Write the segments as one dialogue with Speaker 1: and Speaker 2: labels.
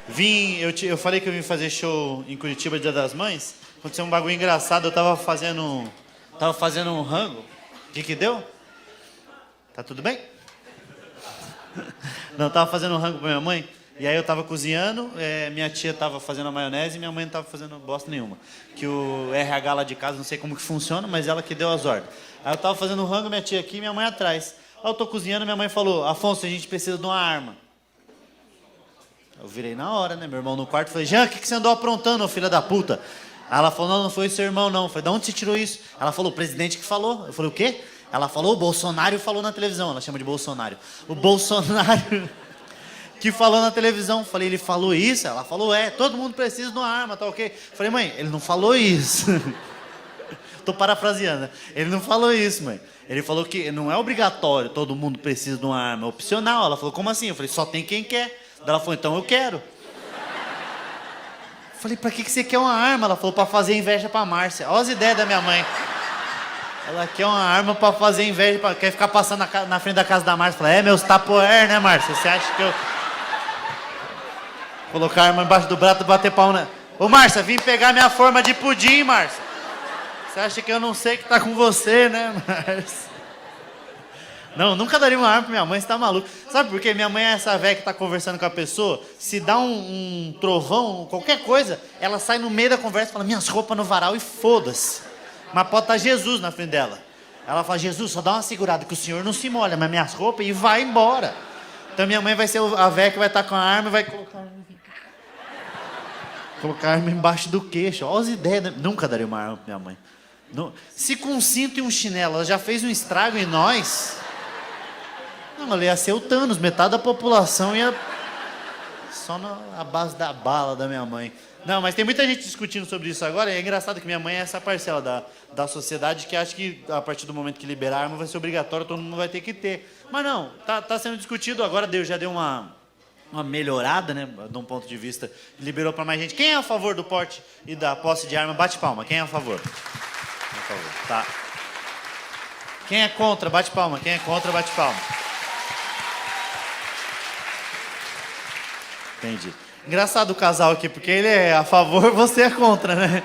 Speaker 1: Eu falei que eu vim fazer show em Curitiba, Dia das Mães. Aconteceu um bagulho engraçado, eu tava fazendo um rango. O que deu? Tá tudo bem? Não, eu tava fazendo um rango pra minha mãe. E aí eu tava cozinhando, minha tia tava fazendo a maionese e minha mãe não tava fazendo bosta nenhuma. Que o RH lá de casa, não sei como que funciona, mas ela que deu as ordens. Aí eu tava fazendo um rango, minha tia aqui e minha mãe atrás. Aí eu tô cozinhando, minha mãe falou: Afonso, a gente precisa de uma arma. Eu virei na hora, né? Meu irmão no quarto, falei: Jean, o que você andou aprontando, ô filha da puta? Aí ela falou: não foi seu irmão, não. Eu falei: de onde você tirou isso? Ela falou: o presidente que falou. Eu falei: o quê? Ela falou: o Bolsonaro falou na televisão. Ela chama de Bolsonaro. O Bolsonaro que falou na televisão. Eu falei: ele falou isso? Ela falou: todo mundo precisa de uma arma, tá ok? Eu falei: mãe, ele não falou isso. Tô parafraseando, né? Ele não falou isso, mãe. Ele falou que não é obrigatório, todo mundo precisa de uma arma, é opcional. Ela falou: como assim? Eu falei: só tem quem quer. Ela falou: então eu quero. Eu falei: pra que você quer uma arma? Ela falou: pra fazer inveja pra Márcia. Olha as ideias da minha mãe. Ela quer uma arma pra fazer inveja, quer ficar passando na frente da casa da Márcia. Fala: meus tapoer, né, Márcia? Você acha que eu... Colocar a arma embaixo do braço e bater pau na... Ô, Márcia, vim pegar minha forma de pudim, Márcia. Você acha que eu não sei que tá com você, né, Márcia? Não, nunca daria uma arma pra minha mãe, você tá maluco. Sabe por quê? Minha mãe é essa velha que tá conversando com a pessoa, se dá um trovão, qualquer coisa, ela sai no meio da conversa e fala: minhas roupas no varal, e foda-se. Mas pode estar Jesus na frente dela. Ela fala: Jesus, só dá uma segurada que o senhor não se molha, mas minhas roupas, e vai embora. Então minha mãe vai ser a velha que vai estar com a arma e vai colocar a arma embaixo do queixo. Olha as ideias. Nunca daria uma arma pra minha mãe. Não. Se com um cinto e um chinelo ela já fez um estrago em nós... Não, ela ia ser o Thanos, metade da população ia só na base da bala da minha mãe. Não, mas tem muita gente discutindo sobre isso agora, e é engraçado que minha mãe é essa parcela da sociedade que acha que a partir do momento que liberar a arma vai ser obrigatório, todo mundo vai ter que ter. Mas não, tá sendo discutido, agora já deu uma melhorada, né, de um ponto de vista, liberou para mais gente. Quem é a favor do porte e da posse de arma? Bate palma, quem é a favor? Quem é a favor? Tá. Quem é contra? Bate palma, quem é contra? Bate palma. Entendi. Engraçado o casal aqui, porque ele é a favor, você é contra, né?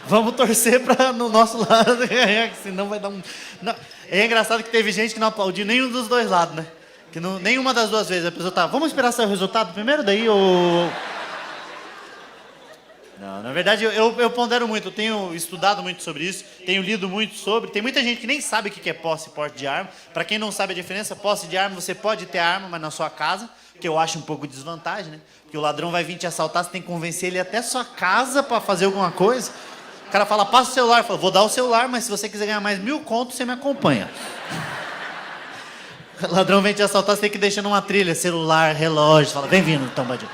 Speaker 1: Vamos torcer para no nosso lado ganhar, que senão vai dar um... Não. É engraçado que teve gente que não aplaudiu nenhum dos dois lados, né? Que não, nenhuma das duas vezes a pessoa tá: vamos esperar sair o resultado primeiro, daí ou... Não, na verdade eu pondero muito, eu tenho estudado muito sobre isso, tenho lido muito sobre, tem muita gente que nem sabe o que é posse e porte de arma. Para quem não sabe a diferença, posse de arma, você pode ter arma, mas na sua casa, que eu acho um pouco de desvantagem, né? Porque o ladrão vai vir te assaltar, você tem que convencer ele até sua casa para fazer alguma coisa. O cara fala: passa o celular. Eu falo: vou dar o celular, mas se você quiser ganhar mais 1.000 contos, você me acompanha. O ladrão vem te assaltar, você tem que deixar numa trilha, celular, relógio. Fala: vem vindo, então, bandido.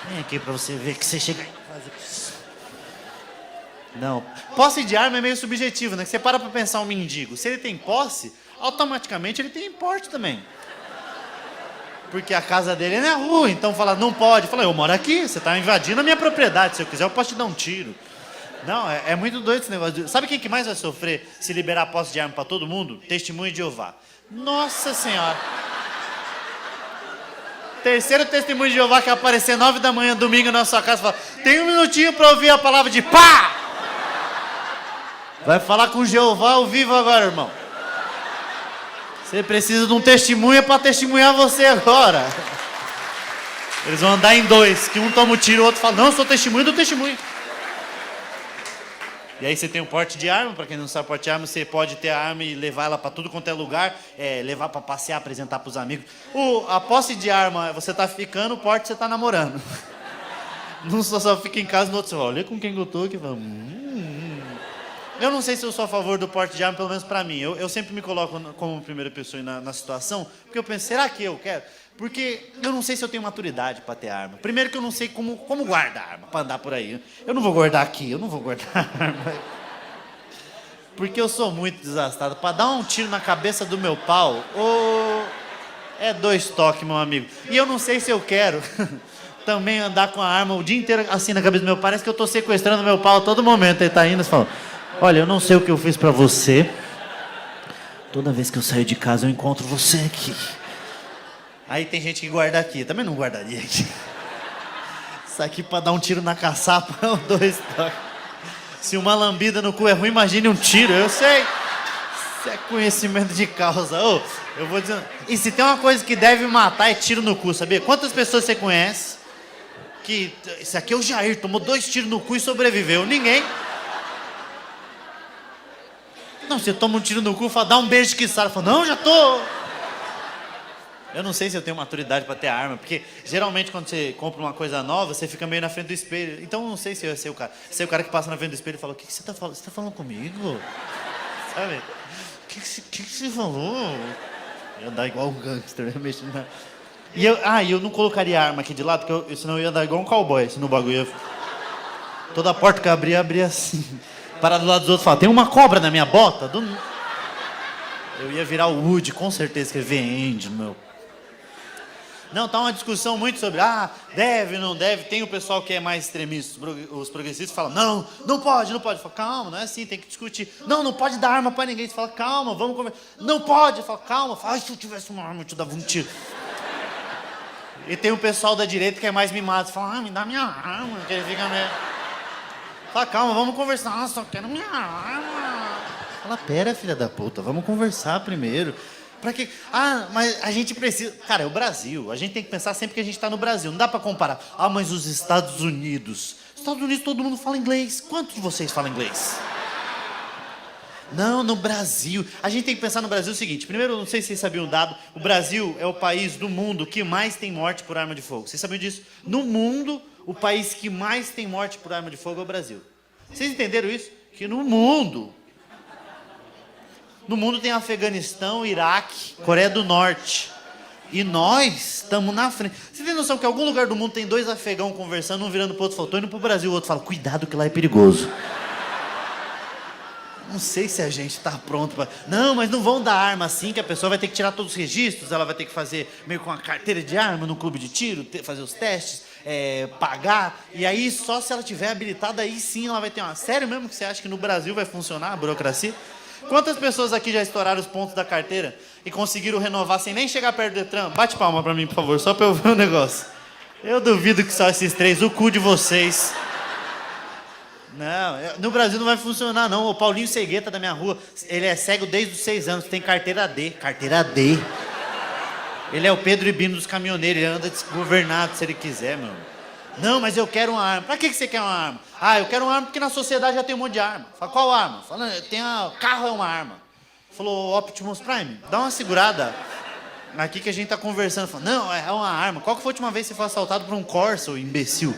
Speaker 1: Vem aqui para você ver que você chega... Não, posse de arma é meio subjetivo, né? Que você para pra pensar um mendigo. Se ele tem posse, automaticamente ele tem porte também. Porque a casa dele é na rua, então fala: não pode. Fala: eu moro aqui, você tá invadindo a minha propriedade. Se eu quiser, eu posso te dar um tiro. Não, é muito doido esse negócio. Sabe quem que mais vai sofrer se liberar a posse de arma pra todo mundo? Testemunho de Jeová. Nossa Senhora. Terceiro testemunho de Jeová que vai aparecer 9 da manhã, domingo, na sua casa, fala: tem um minutinho pra ouvir a palavra de pá! Vai falar com Jeová ao vivo agora, irmão. Você precisa de um testemunha para testemunhar você agora. Eles vão andar em dois, que um toma o tiro, o outro fala: não, eu sou testemunho do testemunho. E aí você tem um porte de arma. Para quem não sabe porte de arma, você pode ter a arma e levar ela para tudo quanto é lugar, levar para passear, apresentar para os amigos. A posse de arma, você tá ficando, o porte você tá namorando. Não só fica em casa, no outro você fala: olha com quem eu tô aqui. Eu não sei se eu sou a favor do porte de arma, pelo menos para mim. Eu sempre me coloco como primeira pessoa na situação, porque eu penso: será que eu quero? Porque eu não sei se eu tenho maturidade para ter arma. Primeiro que eu não sei como guardar arma para andar por aí. Eu não vou guardar aqui, eu não vou guardar arma. Porque eu sou muito desastrado. Para dar um tiro na cabeça do meu pau, é 2 toques, meu amigo. E eu não sei se eu quero também andar com a arma o dia inteiro assim na cabeça do meu pai. Parece que eu estou sequestrando meu pau a todo momento. Ele está indo e fala: olha, eu não sei o que eu fiz para você. Toda vez que eu saio de casa, eu encontro você aqui. Aí tem gente que guarda aqui. Eu também não guardaria aqui. Isso aqui pra dar um tiro na caçapa é um 2 toques. Se uma lambida no cu é ruim, imagine um tiro. Eu sei. Isso é conhecimento de causa. Ô, eu vou dizer... E se tem uma coisa que deve matar é tiro no cu, sabia? Quantas pessoas você conhece que... Esse aqui é o Jair, tomou 2 tiros no cu e sobreviveu. Ninguém. Não, você toma um tiro no cu e fala, dá um beijo que sara. Fala, não, já tô... Eu não sei se eu tenho maturidade pra ter arma, porque geralmente quando você compra uma coisa nova, você fica meio na frente do espelho. Então eu não sei se eu ia ser o cara. Ser o cara que passa na frente do espelho e fala, o que você tá falando? Você tá falando comigo? Sabe? O que você falou? Eu ia andar igual um gangster, né? Mexendo na... E eu não colocaria a arma aqui de lado, porque senão eu ia andar igual um cowboy, senão o bagulho ia... Toda a porta que eu abria assim. Parar do lado dos outros e falar, tem uma cobra na minha bota? Eu ia virar o Woody, com certeza, escrever Andy no meu... Não, tá uma discussão muito sobre, deve, não deve. Tem o pessoal que é mais extremista, os progressistas falam, não pode. Fala, calma, não é assim, tem que discutir. Não pode dar arma pra ninguém. Você fala, calma, vamos conversar. Não pode, fala, calma. Fala, se eu tivesse uma arma, eu te dava um tiro. E tem o pessoal da direita que é mais mimado. Você fala, me dá minha arma, que ele fica meio... Fala, calma, vamos conversar, só quero minha arma. Fala, pera, filha da puta, vamos conversar primeiro. Pra quê? Mas a gente precisa... Cara, é o Brasil. A gente tem que pensar sempre que a gente tá no Brasil. Não dá pra comparar. Mas os Estados Unidos... Estados Unidos todo mundo fala inglês. Quantos de vocês falam inglês? Não, no Brasil. A gente tem que pensar no Brasil o seguinte. Primeiro, não sei se vocês sabiam um dado. O Brasil é o país do mundo que mais tem morte por arma de fogo. Vocês sabiam disso? No mundo, o país que mais tem morte por arma de fogo é o Brasil. Vocês entenderam isso? Que no mundo... No mundo tem Afeganistão, Iraque, Coreia do Norte. E nós estamos na frente. Você tem noção que em algum lugar do mundo tem 2 afegãos conversando, um virando pro outro, falou, tô indo pro Brasil, o outro fala, cuidado que lá é perigoso. Não sei se a gente tá pronto pra... Não, mas não vão dar arma assim, que a pessoa vai ter que tirar todos os registros, ela vai ter que fazer meio com uma carteira de arma no clube de tiro, fazer os testes, pagar, e aí só se ela tiver habilitada, aí sim ela vai ter uma... Sério mesmo que você acha que no Brasil vai funcionar a burocracia? Quantas pessoas aqui já estouraram os pontos da carteira e conseguiram renovar sem nem chegar perto do Detran? Bate palma pra mim, por favor, só pra eu ver o negócio. Eu duvido que só esses 3, o cu de vocês. Não, no Brasil não vai funcionar, não. O Paulinho Cegueta da minha rua, ele é cego desde os 6 anos, tem carteira D. Carteira D. Ele é o Pedro Ibino dos caminhoneiros, ele anda desgovernado se ele quiser, meu. Não, mas eu quero uma arma. Pra que você quer uma arma? Eu quero uma arma porque na sociedade já tem um monte de arma. Fala, qual arma? Fala, carro é uma arma. Falou, Optimus Prime, dá uma segurada. Aqui que a gente tá conversando. Fala, não, é uma arma. Qual que foi a última vez que você foi assaltado por um Corsa, imbecil?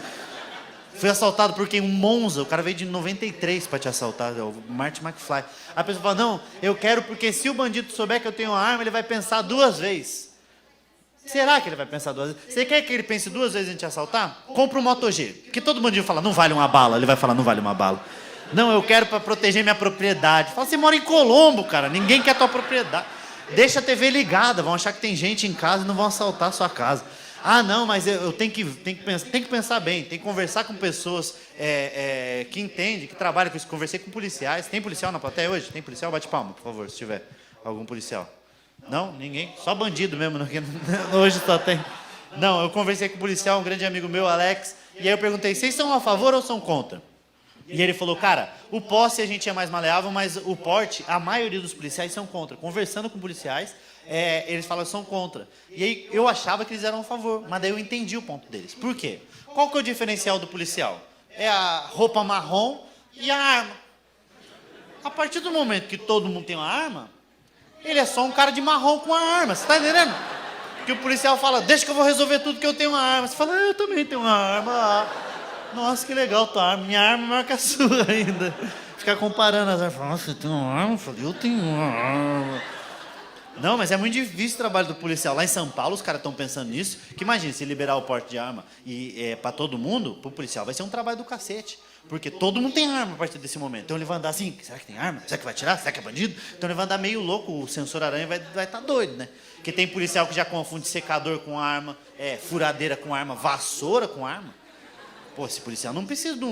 Speaker 1: Foi assaltado por quem? Um Monza. O cara veio de 93 pra te assaltar, o Marty McFly. A pessoa fala, não, eu quero porque se o bandido souber que eu tenho uma arma, ele vai pensar 2 vezes. Será que ele vai pensar 2 vezes? Você quer que ele pense 2 vezes em te assaltar? Compra um Moto G. Porque todo bandido fala, não vale uma bala. Ele vai falar, não vale uma bala. Não, eu quero pra proteger minha propriedade. Fala, você mora em Colombo, cara. Ninguém quer tua propriedade. Deixa a TV ligada. Vão achar que tem gente em casa e não vão assaltar a sua casa. Não, mas eu tenho que pensar bem. Tem que conversar com pessoas que entendem, que trabalham com isso. Conversei com policiais. Tem policial na plateia hoje? Tem policial? Bate palma, por favor, se tiver algum policial. Não? Ninguém? Só bandido mesmo. Hoje só tem. Não, eu conversei com um policial, um grande amigo meu, Alex, e aí eu perguntei, vocês são a favor ou são contra? E ele falou, cara, o posse a gente é mais maleável, mas o porte, a maioria dos policiais são contra. Conversando com policiais, eles falam que são contra. E aí eu achava que eles eram a favor, mas daí eu entendi o ponto deles. Por quê? Qual que é o diferencial do policial? É a roupa marrom e a arma. A partir do momento que todo mundo tem uma arma, ele é só um cara de marrom com a arma, você tá entendendo? Que o policial fala, deixa que eu vou resolver tudo que eu tenho uma arma. Você fala, eu também tenho uma arma. Nossa, que legal tua arma. Minha arma é maior que a sua ainda. Ficar comparando as armas. Nossa, você tem uma arma? Eu falei, eu tenho uma arma. Não, mas é muito difícil o trabalho do policial. Lá em São Paulo, os caras estão pensando nisso. Que imagina, se liberar o porte de arma para todo mundo, pro policial, vai ser um trabalho do cacete. Porque todo mundo tem arma a partir desse momento. Então ele vai andar assim, será que tem arma? Será que vai atirar? Será que é bandido? Então ele vai andar meio louco, o sensor aranha vai estar doido, né? Porque tem policial que já confunde secador com arma, furadeira com arma, vassoura com arma. Pô, esse policial não precisa de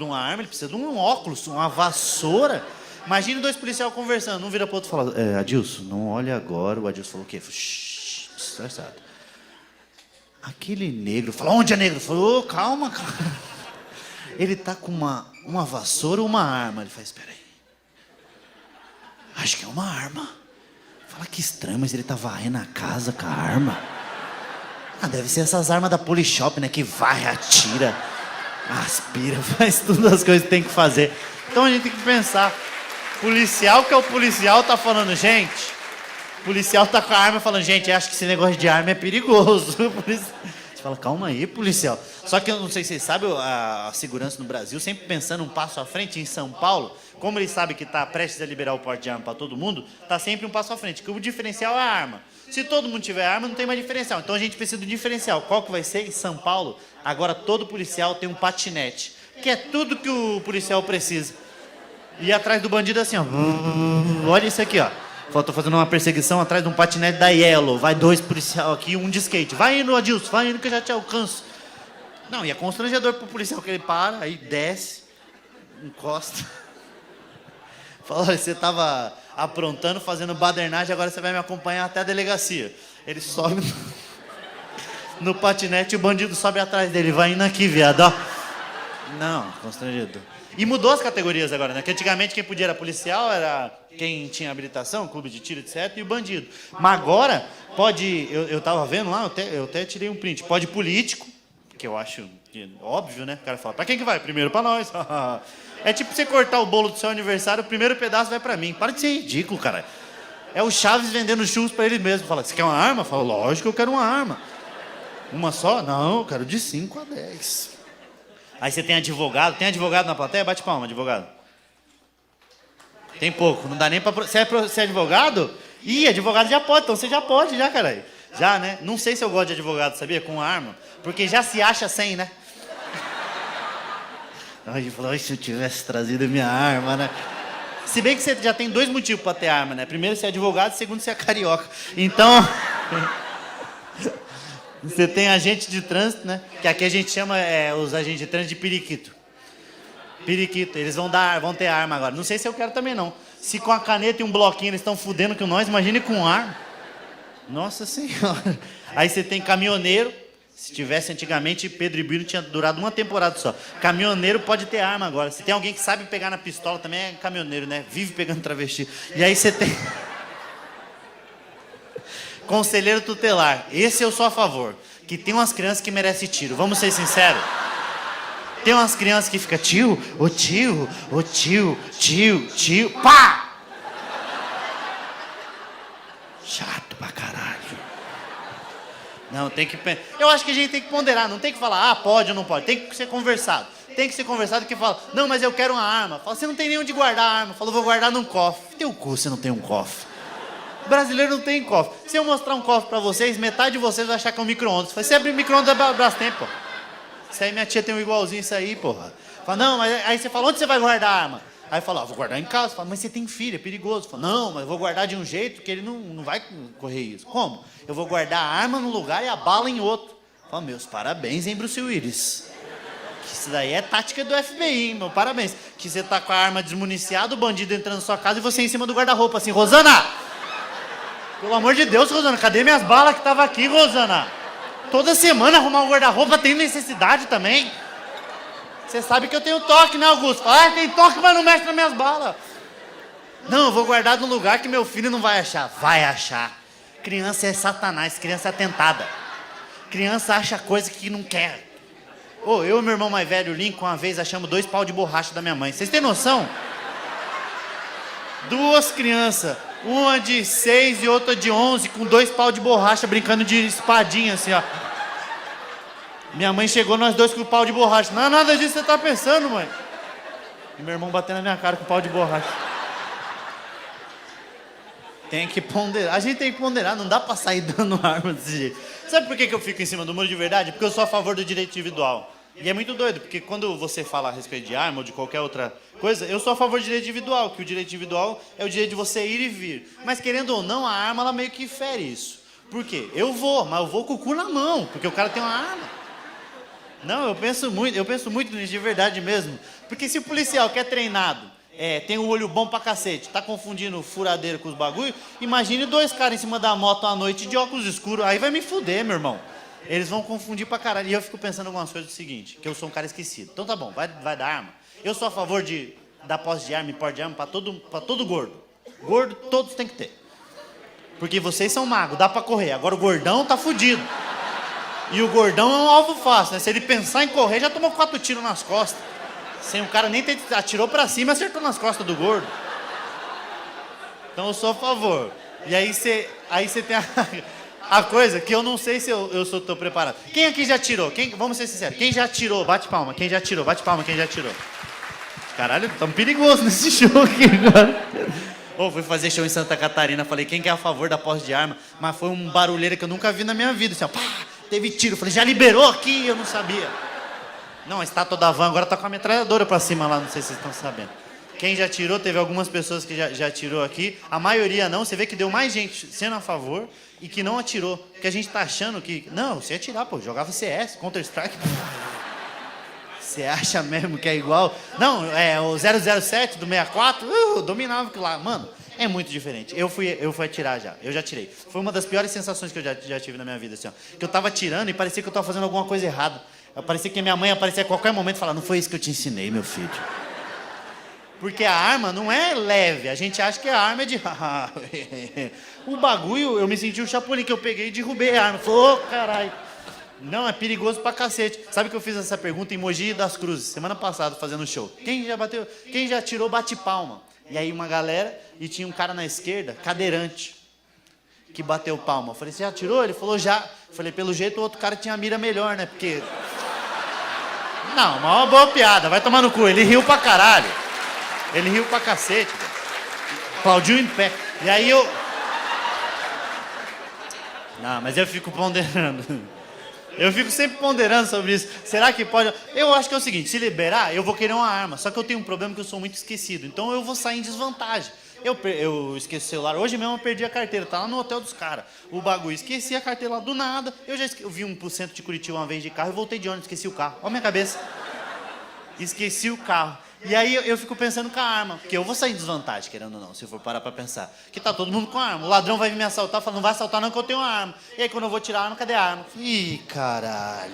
Speaker 1: uma arma, ele precisa de um óculos, uma vassoura. Imagine 2 policiais conversando, um vira pro outro e fala, Adilson, não olha agora. O Adilson falou o quê? Estressado. Aquele negro falou, onde é negro? Falou, calma, calma. Ele tá com uma vassoura ou uma arma? Ele faz, espera aí. Acho que é uma arma. Fala que estranho, mas ele tá varrendo a casa com a arma. Ah, deve ser essas armas da Polishop, né? Que varre, atira, aspira, faz todas as coisas que tem que fazer. Então a gente tem que pensar. Policial que é o policial tá falando, gente. Policial tá com a arma falando, gente, acho que esse negócio de arma é perigoso. Você fala, calma aí, policial. Só que eu não sei se vocês sabem, a segurança no Brasil, sempre pensando um passo à frente. Em São Paulo, como ele sabe que está prestes a liberar o porte de arma para todo mundo, está sempre um passo à frente, que o diferencial é a arma. Se todo mundo tiver arma, não tem mais diferencial. Então a gente precisa do diferencial. Qual que vai ser? Em São Paulo, agora todo policial tem um patinete, que é tudo que o policial precisa. E atrás do bandido assim, ó. Olha isso aqui, ó. Tô fazendo uma perseguição atrás de um patinete da Yellow. Vai 2 policial aqui, um de skate. Vai indo, Adilson, vai indo que eu já te alcanço. Não, e é constrangedor pro policial que ele para, aí desce, encosta. Fala, olha, você tava aprontando, fazendo badernagem, agora você vai me acompanhar até a delegacia. Ele sobe no patinete e o bandido sobe atrás dele. Vai indo aqui, viado, ó. Não, constrangedor. E mudou as categorias agora, né? Que antigamente quem podia era policial, era quem tinha habilitação, clube de tiro, etc. E o bandido. Mas agora pode, eu tava vendo lá, eu até tirei um print. Pode político, que eu acho óbvio, né? O cara fala, pra quem que vai? Primeiro pra nós. É tipo você cortar o bolo do seu aniversário, o primeiro pedaço vai pra mim. Para de ser ridículo, cara. É o Chaves vendendo churros pra ele mesmo. Fala, você quer uma arma? Fala, lógico que eu quero uma arma. Uma só? Não, eu quero de 5 a 10. Aí você tem advogado. Tem advogado na plateia? Bate palma, advogado. Tem pouco, não dá nem pra... Você é advogado? Ih, advogado já pode, então você já pode, já, caralho. Já, né? Não sei se eu gosto de advogado, sabia? Com arma. Porque já se acha sem, né? Aí ele falou, se eu tivesse trazido a minha arma, né? Se bem que você já tem 2 motivos pra ter arma, né? Primeiro, você é advogado, segundo, você é carioca. Então... Você tem agente de trânsito, né? Que aqui a gente chama os agentes de trânsito de periquito. Periquito, eles vão ter arma agora. Não sei se eu quero também, não. Se com a caneta e um bloquinho eles estão fudendo com nós, imagine com arma. Nossa Senhora. Aí você tem caminhoneiro. Se tivesse antigamente, Pedro e Bino tinha durado uma temporada só. Caminhoneiro pode ter arma agora. Se tem alguém que sabe pegar na pistola, também é caminhoneiro, né? Vive pegando travesti. E aí você tem... Conselheiro tutelar, esse eu sou a favor. Que tem umas crianças que merecem tiro, vamos ser sinceros. Tem umas crianças que ficam, tio, ô tio, ô tio, tio, pá! Chato pra caralho. Não, tem que... Eu acho que a gente tem que ponderar, não tem que falar, pode ou não pode. Tem que ser conversado. Tem que ser conversado que fala, não, mas eu quero uma arma. Fala, você não tem nem onde guardar a arma. Fala, vou guardar num cofre. Teu cu, você não tem um cofre. Brasileiro não tem cofre. Se eu mostrar um cofre pra vocês, metade de vocês vai achar que é um micro-ondas. Você abre o micro-ondas da Brastemp, pô. Isso aí minha tia tem um igualzinho isso aí, porra. Fala, não, mas aí você fala, onde você vai guardar a arma? Aí fala, vou guardar em casa. Fala, mas você tem filho, é perigoso. Fala, não, mas eu vou guardar de um jeito que ele não vai correr isso. Como? Eu vou guardar a arma num lugar e a bala em outro. Fala, meus parabéns, hein, Bruce Willis. Que isso daí é tática do FBI, hein, meu parabéns. Que você tá com a arma desmuniciada, o bandido entrando na sua casa e você em cima do guarda-roupa, assim, Rosana! Pelo amor de Deus, Rosana, cadê minhas balas que tava aqui, Rosana? Toda semana arrumar um guarda-roupa tem necessidade também. Você sabe que eu tenho toque, né, Augusto? Fala, tem toque, mas não mexe nas minhas balas. Não, eu vou guardar num lugar que meu filho não vai achar. Vai achar. Criança é satanás, criança é tentada. Criança acha coisa que não quer. Eu e meu irmão mais velho, o Lincoln, uma vez achamos 2 pau de borracha da minha mãe. Vocês têm noção? 2 crianças. Uma de 6 e outra de 11, com 2 pau de borracha, brincando de espadinha, assim, ó. Minha mãe chegou, nós 2 com o pau de borracha. Não é nada disso que você tá pensando, mãe. E meu irmão batendo na minha cara com o pau de borracha. Tem que ponderar. A gente tem que ponderar, não dá pra sair dando arma desse jeito. Sabe por que eu fico em cima do muro de verdade? Porque eu sou a favor do direito individual. E é muito doido, porque quando você fala a respeito de arma ou de qualquer outra coisa, eu sou a favor do direito individual, que o direito individual é o direito de você ir e vir. Mas querendo ou não, a arma ela meio que fere isso. Por quê? Mas eu vou com o cu na mão, porque o cara tem uma arma. Não, eu penso muito nisso, de verdade mesmo. Porque se o policial que é treinado, tem um olho bom pra cacete, tá confundindo furadeiro com os bagulho, imagine 2 caras em cima da moto à noite de óculos escuros, aí vai me fuder, meu irmão. Eles vão confundir pra caralho. E eu fico pensando algumas coisas do seguinte, que eu sou um cara esquecido. Então tá bom, vai dar arma. Eu sou a favor de dar posse de arma e porte de arma pra todo gordo. Gordo, todos tem que ter. Porque vocês são magos, dá pra correr. Agora o gordão tá fudido. E o gordão é um alvo fácil, né? Se ele pensar em correr, já tomou 4 tiros nas costas. Sem o cara nem ter... Atirou pra cima e acertou nas costas do gordo. Então eu sou a favor. E aí você tem a coisa que eu não sei se eu tô preparado. Quem aqui já tirou? Vamos ser sinceros. Quem já tirou? Bate palma. Quem já tirou? Bate palma. Quem já tirou? Caralho, tão perigoso nesse show aqui agora. Fui fazer show em Santa Catarina. Falei, quem que é a favor da posse de arma? Mas foi um barulheira que eu nunca vi na minha vida. Assim, ó, pá, teve tiro. Falei, já liberou aqui? Eu não sabia. Não, a estátua da van agora tá com a metralhadora pra cima lá. Não sei se vocês estão sabendo. Quem já tirou, teve algumas pessoas que já tirou aqui. A maioria não. Você vê que deu mais gente sendo a favor e que não atirou. Porque a gente tá achando que... Não, você ia atirar, pô. Jogava CS, Counter-Strike. Você acha mesmo que é igual? Não, o 007 do 64, dominava aquilo lá. Mano, é muito diferente. Eu fui atirar já. Eu já tirei. Foi uma das piores sensações que eu já tive na minha vida. Assim, ó. Que eu tava atirando e parecia que eu tava fazendo alguma coisa errada. Parecia que minha mãe aparecia a qualquer momento e falava, não foi isso que eu te ensinei, meu filho. Porque a arma não é leve, a gente acha que a arma é de... O bagulho, eu me senti o Chapolin, que eu peguei e derrubei a arma. Falei, caralho. Não, é perigoso pra cacete. Sabe que eu fiz essa pergunta em Mogi das Cruzes, semana passada, fazendo show. Quem já tirou bate palma? E aí uma galera, e tinha um cara na esquerda, cadeirante, que bateu palma. Eu falei, você já tirou? Ele falou, já. Eu falei, pelo jeito o outro cara tinha a mira melhor, né? Porque... Não, uma boa piada, vai tomar no cu. Ele riu pra caralho. Ele riu pra cacete, velho. Aplaudiu em pé. E aí eu... Não, mas eu fico ponderando. Eu fico sempre ponderando sobre isso. Será que pode... Eu acho que é o seguinte, se liberar, eu vou querer uma arma. Só que eu tenho um problema que eu sou muito esquecido. Então eu vou sair em desvantagem. Eu esqueci o celular. Hoje mesmo eu perdi a carteira. Tá lá no hotel dos caras. O bagulho. Esqueci a carteira lá do nada. Eu vi 1% de Curitiba uma vez de carro. Eu voltei de ônibus, esqueci o carro. Olha a minha cabeça. Esqueci o carro. E aí eu fico pensando com a arma, porque eu vou sair em desvantagem, querendo ou não, se eu for parar pra pensar. Que tá todo mundo com arma. O ladrão vai vir me assaltar, fala, não vai assaltar não que eu tenho uma arma. E aí quando eu vou tirar a arma, cadê a arma? Ih, caralho.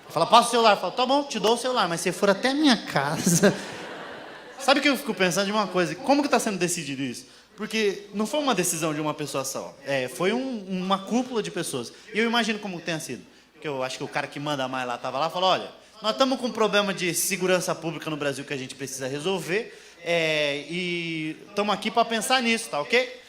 Speaker 1: Fala, passa o celular. Fala, tá bom, te dou o celular, mas se for até a minha casa... Sabe o que eu fico pensando de uma coisa? Como que tá sendo decidido isso? Porque não foi uma decisão de uma pessoa só. Foi uma cúpula de pessoas. E eu imagino como tenha sido. Porque eu acho que o cara que manda mais lá tava lá e falou, olha... Nós estamos com um problema de segurança pública no Brasil que a gente precisa resolver e estamos aqui para pensar nisso, tá ok?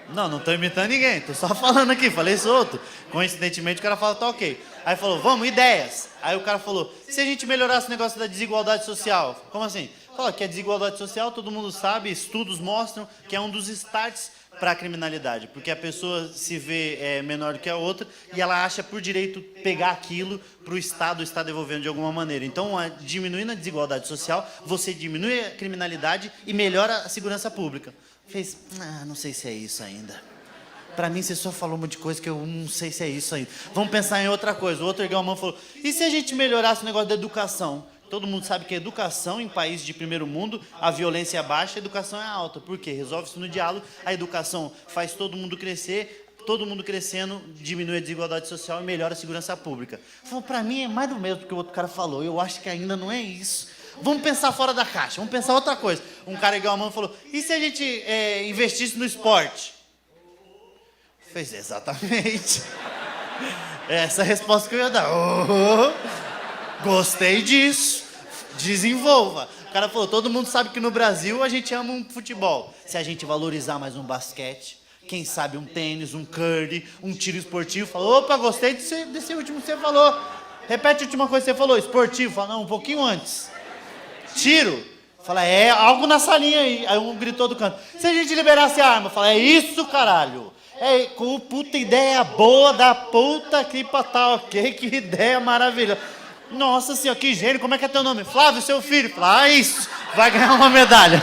Speaker 1: Não estou imitando ninguém, estou só falando aqui, falei solto. Coincidentemente o cara falou, tá ok. Aí falou, vamos, ideias. Aí o cara falou, se a gente melhorasse o negócio da desigualdade social? Como assim? Falou que a desigualdade social, todo mundo sabe, estudos mostram que é um dos starts para a criminalidade, porque a pessoa se vê menor do que a outra e ela acha por direito pegar aquilo para o Estado devolvendo de alguma maneira. Então, diminuindo a desigualdade social, você diminui a criminalidade e melhora a segurança pública. Não sei se é isso ainda. Para mim, você só falou um monte de coisa que eu não sei se é isso ainda. Vamos pensar em outra coisa. O outro ergueu a mão e falou, e se a gente melhorasse o negócio da educação? Todo mundo sabe que a educação em países de primeiro mundo, a violência é baixa, a educação é alta. Por quê? Resolve-se no diálogo, a educação faz todo mundo crescer, todo mundo crescendo, diminui a desigualdade social e melhora a segurança pública. Para mim é mais do mesmo que o outro cara falou, eu acho que ainda não é isso. Vamos pensar fora da caixa, vamos pensar outra coisa. Um cara igual a mão falou, e se a gente investisse no esporte? Fez exatamente. Essa é a resposta que eu ia dar. Gostei disso. Desenvolva. O cara falou, todo mundo sabe que no Brasil a gente ama um futebol. Se a gente valorizar mais um basquete, quem sabe um tênis, um curry, um tiro esportivo. Falou, opa, gostei desse último que você falou. Repete a última coisa que você falou, esportivo. Fala, não, um pouquinho antes. Tiro. Fala, algo na salinha aí. Aí um gritou do canto. Se a gente liberasse a arma, fala, é isso, caralho. Com puta ideia boa da puta que patal, ok? Que ideia maravilhosa. Nossa senhora, que gênio, como é que é teu nome? Flávio, seu filho. Fala, isso, vai ganhar uma medalha.